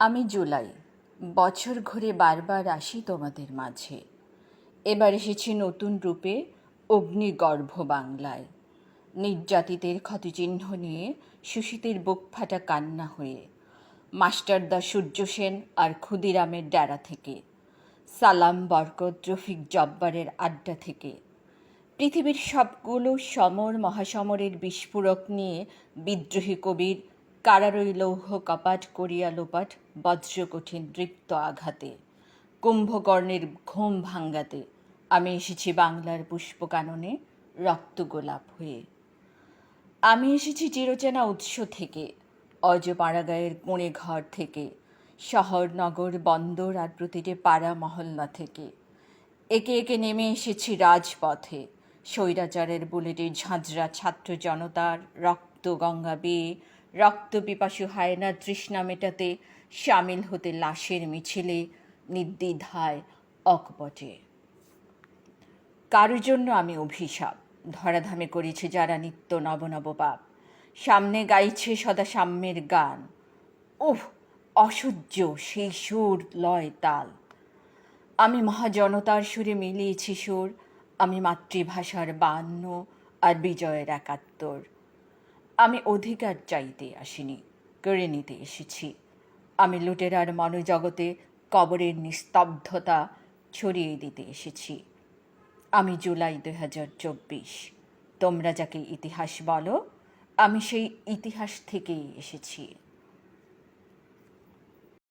আমি জুলাই। বছর ঘুরে বারবার আসি তোমাদের মাঝে। এবার এসেছি নতুন রূপে অগ্নিগর্ভ বাংলায়। নির্যাতিতের ক্ষতচিহ্ন নিয়ে, সুশীতের বুক ফাটা কান্না হয়ে, মাস্টারদা সূর্য সেন আর ক্ষুদিরামের ডেরা থেকে, সালাম বরকত রফিক জব্বারের আড্ডা থেকে, পৃথিবীর সবগুলো সমর মহাসমরের বিস্ফোরক নিয়ে বিদ্রোহী কবির কারারই লৌহ কপাট করিয়া লোপাট বজ্রকঠিন দৃপ্ত আঘাতে, কুম্ভকর্ণের ঘুম ভাঙ্গাতে আমি এসেছি বাংলার পুষ্পকাননে রক্ত গোলাপ হয়ে। আমি এসেছি চিরচেনা উৎস থেকে, অজ পাড়াগাঁয়ের কোণে ঘর থেকে, শহর নগর বন্দর আর প্রতিটি পাড়া মহল্লা থেকে। একে একে নেমে এসেছি রাজপথে, স্বৈরাচারের বুলেটের ঝাঁঝরা ছাত্র জনতার রক্ত গঙ্গা বেয়ে রক্ত পিপাসু হায়না তৃষ্ণা মেটাতে, সামিল হতে লাশের মিছিলে, নির্দ্বিধায় অকপটে। কারোর জন্য আমি অভিশাপ, ধরাধামে করেছে যারা নিত্য নব নব পাপ, সামনে গাইছে সদা সাম্যের গান। ওহ, অসহ্য সেই সুর লয় তাল। আমি মহাজনতার সুরে মিলিয়েছি সুর, আমি মাতৃভাষার 52 আর বিজয়ের 71। আমি অধিকার চাইতে আসিনি, কেড়ে নিতে এসেছি। আমি লুটেরার মনোজগতে কবরের নিস্তব্ধতা ছড়িয়ে দিতে এসেছি। আমি জুলাই 2024। তোমরা যাকে ইতিহাস বলো, আমি সেই ইতিহাস থেকেই এসেছি।